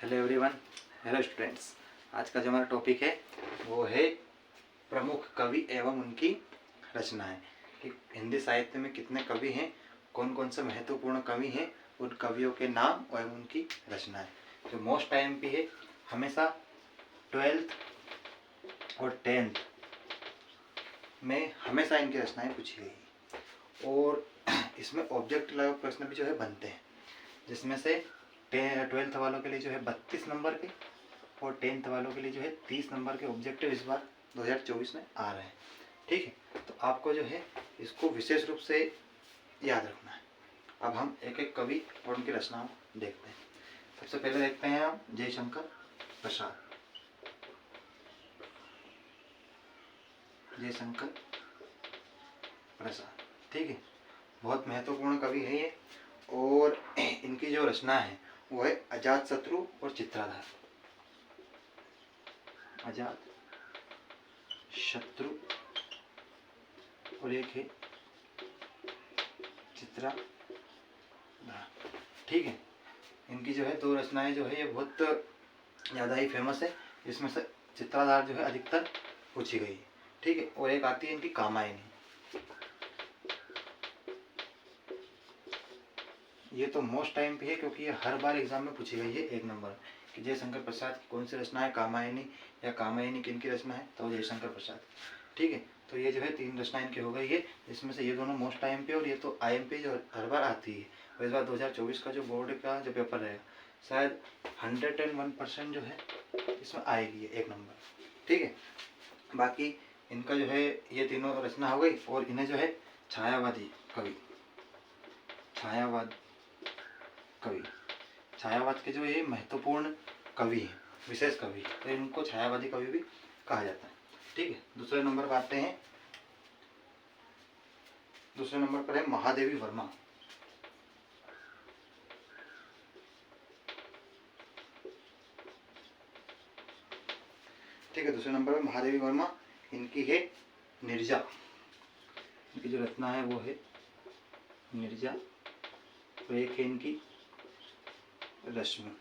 Hello everyone, hello students. आज का जो हमारा टॉपिक है वो है प्रमुख कवि एवं उनकी रचनाएं। कि हिंदी साहित्य में कितने कवि हैं, कौन कौन से महत्वपूर्ण कवि हैं, उन कवियों के नाम एवं उनकी रचनाएं। जो मोस्ट टाइम पे है, हमेशा 12th और 10th में हमेशा इनकी रचनाएं पूछी गई और इसमें ऑब्जेक्ट लेवल प्रश्न भी जो है बनते हैं, जिसमें से 12th वालों के लिए जो है 32 नंबर के और 10th वालों के लिए जो है 30 नंबर के ऑब्जेक्टिव इस बार 2024 में आ रहे हैं। ठीक है, तो आपको जो है इसको विशेष रूप से याद रखना है। अब हम एक एक कवि और उनकी रचनाओं देखते हैं। सबसे पहले देखते हैं हम जयशंकर प्रसाद। जयशंकर प्रसाद, ठीक है, बहुत महत्वपूर्ण कवि है ये। और इनकी जो रचना है वो है अजात शत्रु और चित्राधार। अजात शत्रु और एक है चित्राधार। ठीक है, इनकी जो है दो रचनाएं जो है ये बहुत ज़्यादा ही फेमस है। इसमें से चित्राधार जो है अधिकतर पूछी गई है। ठीक है, और एक आती है इनकी कामायनी। ये तो मोस्ट टाइम पे है क्योंकि ये हर बार एग्जाम में पूछी गई है 1 नंबर कि जयशंकर प्रसाद की कौन सी रचना है, कामायनी या कामायनी किन की रचना है, तो जयशंकर प्रसाद। ठीक है, तो ये जो है 3 रचना इनकी हो गई है, जिसमें से ये दोनों मोस्ट टाइम पे और ये तो IMP जो हर बार आती है। और इस बार 2024 का जो बोर्ड का जो पेपर रहेगा शायद 101% जो है इसमें आएगी 1 नंबर। ठीक है, बाकी इनका जो है ये तीनों रचना हो गई और इन्हें जो है छायावादी कवि, छायावाद कवि, छायावाद के जो ये महत्वपूर्ण कवि हैं, विशेष कवि, तो इनको छायावादी कवि भी कहा जाता है। ठीक है, दूसरे नंबर पर आते हैं। दूसरे नंबर पर है महादेवी वर्मा। ठीक है, दूसरे नंबर पर महादेवी वर्मा। इनकी है निर्जा। इनकी जो रचना है वो है निर्जा और एक है इनकी रश्मि।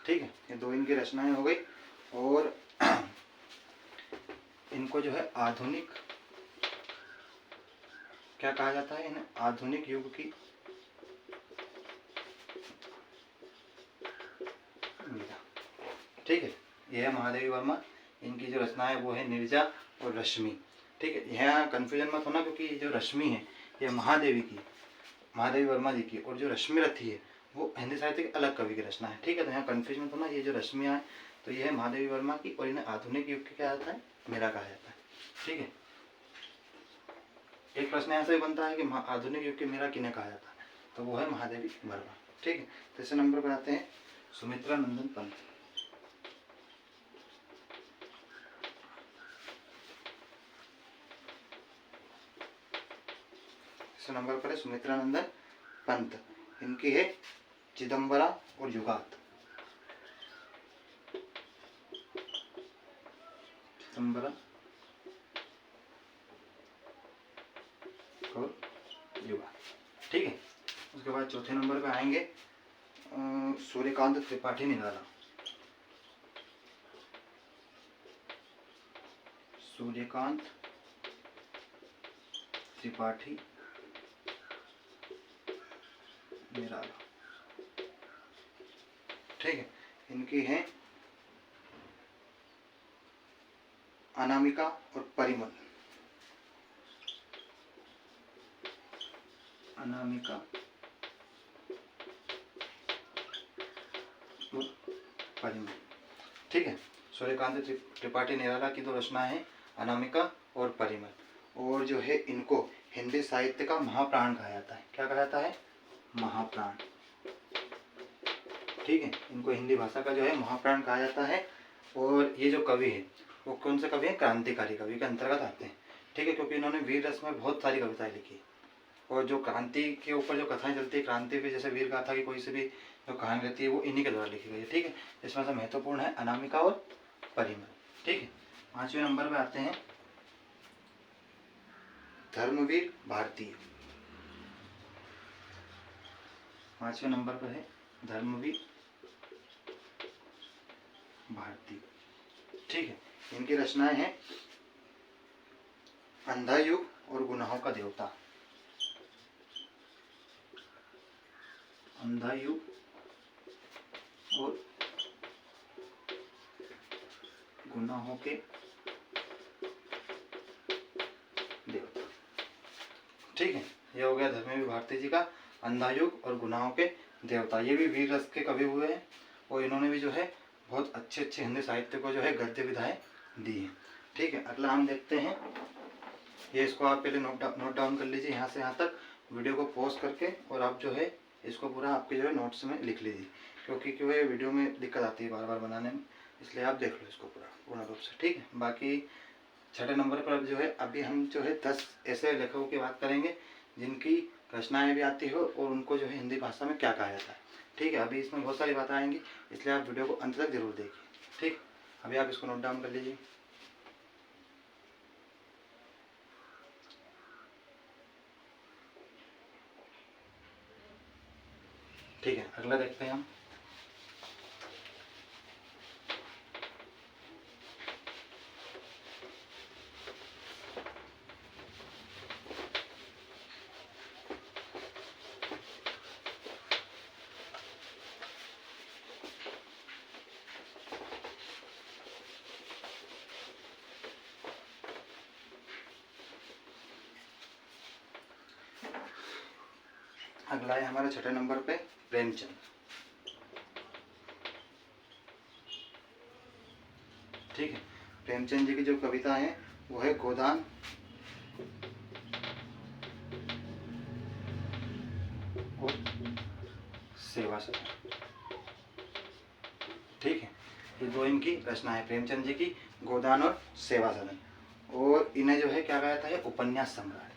ठीक है, ये दो इनकी रचनाएं हो गई। और इनको जो है आधुनिक क्या कहा जाता है, इन्हें आधुनिक युग की मीरा। ठीक है, यह है महादेवी वर्मा। इनकी जो रचना है वो है निर्जा और रश्मि। ठीक है, यहाँ कन्फ्यूजन मत होना क्योंकि जो रश्मि है ये महादेवी की, महादेवी वर्मा जी की, और जो रश्मि रथी है वो हिंदी साहित्य के अलग कवि की रचना है। ठीक है, तो यहाँ कन्फ्यूजन मत होना। ये जो रश्मियाँ है तो ये है महादेवी वर्मा की और इन्हें आधुनिक युग के क्या जाता है, मीरा कहा जाता है। ठीक है, एक प्रश्न ऐसा ही बनता है कि आधुनिक युग के मीरा किन्हें कहा जाता है, तो वो है महादेवी वर्मा। ठीक है, तीसरे नंबर पर आते हैं सुमित्रा नंदन पंत। तीसरे नंबर पर है सुमित्रा नंदन पंत। इनकी है चिदम्बरा और युगात। चिदम्बरा और युगात। ठीक है, उसके बाद चौथे नंबर पे आएंगे सूर्यकांत त्रिपाठी निराला। सूर्यकांत त्रिपाठी निराला। ठीक है, इनकी है अनामिका और परिमल। अनामिका और परिमल। ठीक है, सूर्यकांत त्रिपाठी निराला की दो रचना है अनामिका और परिमल। और जो है इनको हिंदी साहित्य का महाप्राण कहा जाता है। क्या कहा जाता है, महाप्राण। ठीक है, इनको हिंदी भाषा का जो है महाप्राण कहा जाता है। और ये जो कवि है वो कौन से कवि हैं, क्रांतिकारी कवि के अंतर्गत आते हैं। ठीक है, क्योंकि इन्होंने वीर रस में बहुत सारी कविताएं लिखी और जो क्रांति के ऊपर जो कथाएं चलती है, क्रांति पे जैसे वीर गाथा की कोई सी भी जो कहानी रहती है वो इन्हीं के द्वारा लिखी गई है। ठीक है, इसमें से महत्वपूर्ण है अनामिका और परिमल। ठीक है, 5वें नंबर पे आते हैं धर्मवीर भारतीय। 5वें नंबर पर है धर्मवीर भारती। ठीक है, इनकी रचनाएं हैं अंधा युग और गुनाहों का देवता। अंधा युग और गुनाहों के देवता। ठीक है, यह हो गया धर्मवीर भारती जी का अंधा युग और गुनाहों के देवता। ये भी वीर रस के कवि हुए हैं और इन्होंने भी जो है बहुत अच्छे अच्छे हिंदी साहित्य को जो है गद्य विधाएं दी हैं। ठीक है, अगला हम देखते हैं, ये इसको आप पहले नोट डाउन कर लीजिए यहाँ से यहाँ तक, वीडियो को पॉज करके, और आप जो है इसको पूरा आपके जो है नोट्स में लिख लीजिए, क्योंकि क्यों है वीडियो में दिक्कत आती है बार बार बनाने में, इसलिए आप देख लो इसको पूर्ण रूप से। ठीक है, बाकी 6 नंबर पर अब जो है अभी हम जो है 10 ऐसे लेखकों की बात करेंगे जिनकी रचनाएं भी आती हो और उनको जो है हिंदी भाषा में क्या कहा जाता है। ठीक है, अभी इसमें बहुत सारी बातें आएंगी, इसलिए आप वीडियो को अंत तक जरूर देखिए। ठीक, अभी आप इसको नोट डाउन कर लीजिए। ठीक है, अगला देखते हैं हम। अगला है हमारे 6 नंबर पे प्रेमचंद। ठीक है, प्रेमचंद जी की जो कविता है वो है गोदान और सेवा सदन। ठीक है, ये दो इनकी रचना है प्रेमचंद जी की, गोदान और सेवा सदन, और इन्हें जो है क्या कहा जाता है, उपन्यास सम्राट।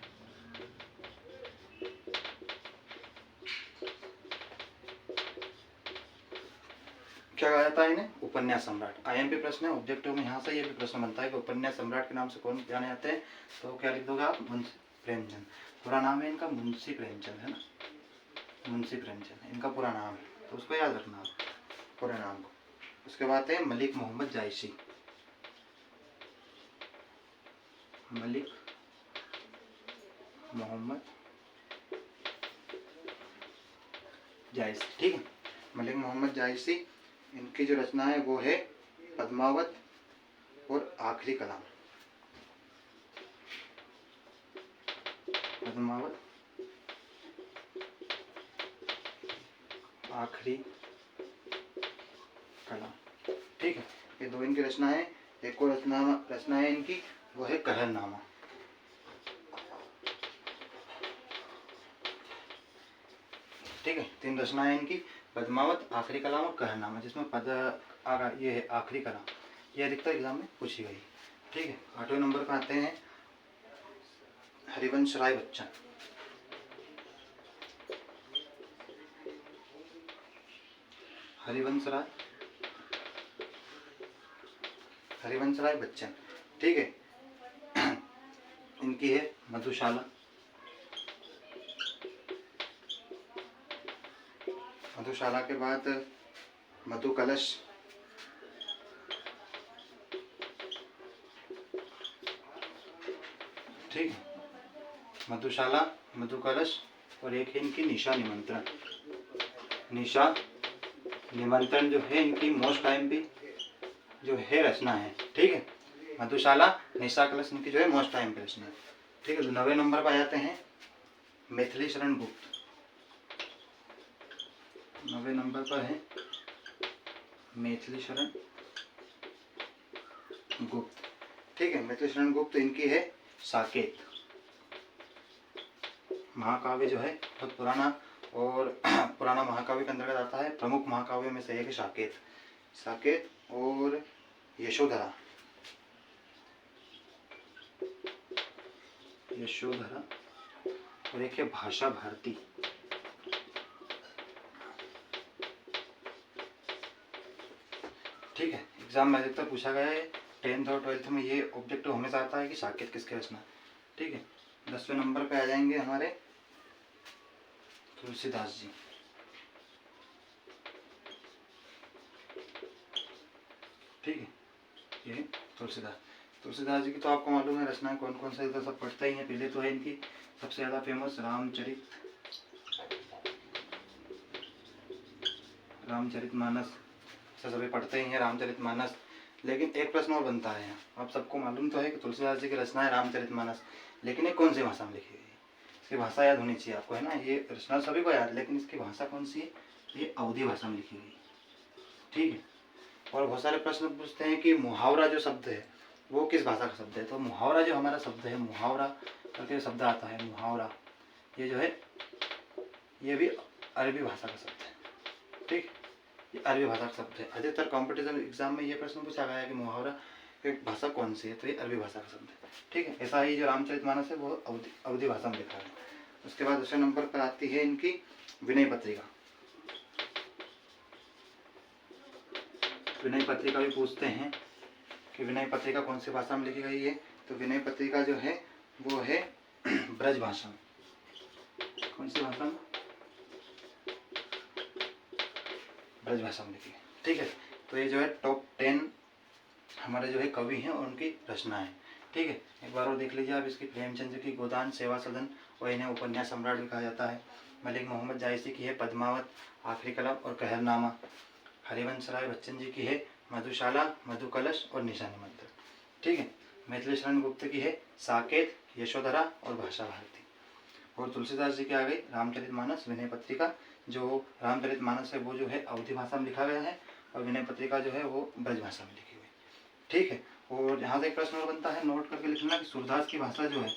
क्या कहा जाता है इन्हें, उपन्यास सम्राट। आईएमपी प्रश्न है, ऑब्जेक्टिव में यहाँ से ये भी प्रश्न बनता है कि उपन्यास सम्राट के नाम से कौन जाने जाते हैं, तो क्या लिख दोगे आप, मुंशी प्रेमचंद। पूरा नाम है इनका मुंशी प्रेमचंद, है ना, मुंशी प्रेमचंद इनका पूरा नाम है, तो उसको याद रखना आप पूरे नाम को। उसके बाद है मलिक मोहम्मद जायसी। मलिक मोहम्मद जायसी। ठीक है, मलिक मोहम्मद जायसी, इनकी जो रचना है वो है पद्मावत और आखिरी कलाम। पद्मावत, आखिरी कलाम। ठीक है, ये दो इनकी रचना है। एक और रचना है इनकी, वो है कहरनामा। ठीक है, 3 रचनाएं इनकी, पद्मावत, आखिरी कलाम और कहरनामा, जिसमें ये है आखिरी कलाम, ये अधिकतर एग्जाम में पूछी गई। ठीक है, 8वें नंबर पर आते हैं हरिवंश राय बच्चन। हरिवंश राय बच्चन। ठीक है, इनकी है मधुशाला। मधुशाला के बाद मधु कलश। ठीक है, मधुशाला, मधु कलश, और एक है इनकी निशा निमंत्रण। निशा निमंत्रण जो है इनकी मोस्ट टाइम पे जो है रचना है। ठीक है, मधुशाला, निशा कलश इनकी जो है मोस्ट टाइम पे रचना है। ठीक है, 9वें नंबर पर आते हैं मैथिली शरण गुप्त। 9वें नंबर पर है मैथिली शरण गुप्त। ठीक है, मैथिली शरण गुप्त, इनकी है साकेत। महाकाव्य जो है बहुत पुराना, और पुराना महाकाव्य के अंतर्गत आता है, प्रमुख महाकाव्य में से एक है साकेत। साकेत और यशोधरा। यशोधरा, और एक है भाषा भारती। ठीक है, एग्जाम में अधिकतर पूछा गया है, 10th और 12th में ये ऑब्जेक्टिव हमेशा आता है कि साकेत किसके रचना। ठीक है, 10वें नंबर पे आ जाएंगे हमारे तुलसीदास जी। ठीक है। ये तुलसीदास जी की तो आपको मालूम है रचनाएं कौन कौन सा, तो सब पढ़ते ही हैं। पहले तो है इनकी सबसे ज़्यादा फेमस रामचरितमानस, सभी पढ़ते ही हैं रामचरितमानस। लेकिन एक प्रश्न और बनता है यहाँ, आप सबको मालूम तो है कि तुलसीदास जी की रचना है रामचरितमानस, लेकिन ये कौन सी भाषा में लिखी गई है? इसकी भाषा याद होनी चाहिए आपको, है ना। ये रचना सभी को याद, लेकिन इसकी भाषा कौन सी है? ये अवधी भाषा में लिखी गई, ठीक है। और बहुत सारे प्रश्न पूछते हैं कि मुहावरा जो शब्द है वो किस भाषा का शब्द है। तो मुहावरा जो हमारा शब्द है, मुहावरा करके शब्द आता है मुहावरा, ये जो है ये भी अरबी भाषा का शब्द है, ठीक। ये अरबी भाषा का शब्द है। अधिकतर कॉम्पिटिशन एग्जाम में ये प्रश्न पूछा गया है कि मुहावरा की भाषा कौन सी है, तो ये अरबी भाषा का शब्द है, ठीक है। ऐसा ही जो रामचरितमानस है वो अवधी भाषा में लिखा है। उसके बाद दूसरे नंबर पर आती है इनकी विनय पत्रिका। विनय पत्रिका भी पूछते हैं कि विनय पत्रिका कौन सी भाषा में लिखी गई है। तो विनय पत्रिका जो है वो है ब्रज भाषा में। कौन सी भाषा में? ब्रज भाषा में लिखी है, ठीक है। तो ये जो है टॉप 10 हमारे जो है कवि हैं और उनकी रचना है, ठीक है। एक बार और देख लीजिए आप इसकी। प्रेमचंद की गोदान सेवा सदन और इन्हें उपन्यास सम्राट भी कहा जाता है। मलिक मोहम्मद जायसी की है पद्मावत, आखिरी कलम और कहरनामा। हरिवंश राय बच्चन जी की है मधुशाला, मधुकलश और निशानी मंत्र, ठीक है। मैथिली शरण गुप्त की है साकेत, यशोधरा और भाषा भारती। और तुलसीदास जी की आ गई रामचरितमानस, विनय पत्रिका। जो रामचरितमानस है वो जो है अवधी भाषा में लिखा गया है और विनय पत्रिका जो है वो ब्रज भाषा में लिखी हुई, ठीक है। और यहाँ से एक प्रश्न और बनता है, नोट करके लिखना कि सूरदास की भाषा जो है,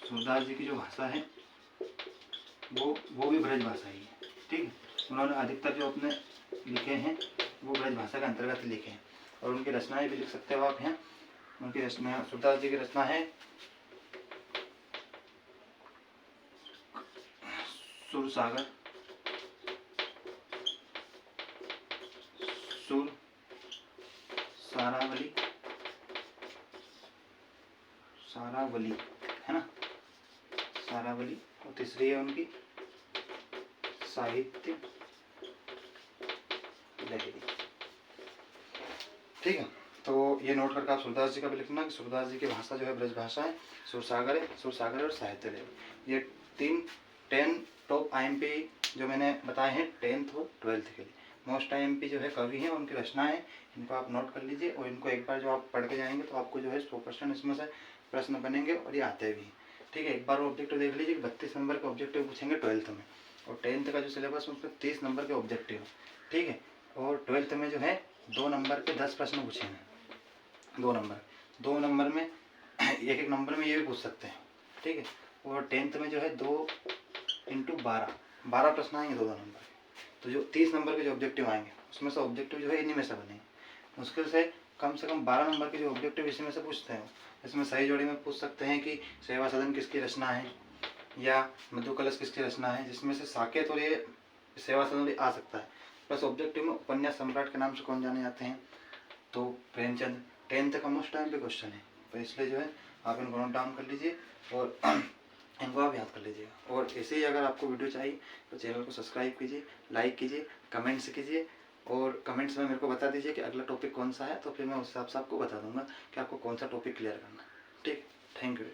सूरदास जी की जो भाषा है वो भी ब्रज भाषा ही है, ठीक है। उन्होंने अधिकतर जो अपने लिखे हैं वो ब्रज भाषा के अंतर्गत लिखे हैं। और उनकी रचनाएं भी लिख सकते हो आप हैं। उनकी रचना, सूरदास जी की रचना है सुरसागर, सुर सारावली, सारावली है ना, सारावली। और तीसरी है उनकी साहित्य लहरी, ठीक है। तो ये नोट करके आप सूरदास जी का भी लिखना कि सूरदास जी की भाषा जो है ब्रज भाषा है, सुरसागर और साहित्य लहरी। ये 10 टॉप IMP जो मैंने बताए हैं 10th और 12th के लिए। मोस्ट IMP जो है कवि हैं उनकी रचना है, इनको आप नोट कर लीजिए। और इनको एक बार जो आप पढ़ के जाएंगे तो आपको जो है 100% इसमें से प्रश्न बनेंगे और ये आते भी, ठीक है। एक बार ऑब्जेक्टिव देख लीजिए, 32 नंबर के ऑब्जेक्टिव पूछेंगे 12th में। और 10th का जो सिलेबस है उसमें 30 नंबर के ऑब्जेक्टिव, ठीक है। और 12th में जो है 2 नंबर के 10 प्रश्न पूछेंगे, 2 नंबर में एक नंबर में ये भी पूछ सकते हैं, ठीक है। और 10th में जो है 2 × 12 प्रश्न आएंगे 2 नंबर के। तो जो 30 नंबर के जो ऑब्जेक्टिव आएंगे उसमें से ऑब्जेक्टिव जो है इन्हीं में से बनेंगे। मुश्किल से कम 12 नंबर के जो ऑब्जेक्टिव इसी में से पूछते हैं। इसमें सही जोड़ी में पूछ सकते हैं कि सेवा सदन किसकी रचना है या मधुकलश किसकी रचना है, जिसमें से साकेत और ये सेवा सदन भी आ सकता है। प्लस ऑब्जेक्टिव में उपन्यास सम्राट के नाम से कौन जाने जाते हैं, तो प्रेमचंद। 10th का मोस्ट टाइम पे क्वेश्चन है, तो इसलिए जो है आप इनको नोट डाउन कर लीजिए और इनको आप याद कर लीजिएगा। और ऐसे ही अगर आपको वीडियो चाहिए तो चैनल को सब्सक्राइब कीजिए, लाइक कीजिए, कमेंट्स कीजिए। और कमेंट्स में मेरे को बता दीजिए कि अगला टॉपिक कौन सा है, तो फिर मैं उस हिसाब से आपको बता दूंगा कि आपको कौन सा टॉपिक क्लियर करना है, ठीक। Thank you.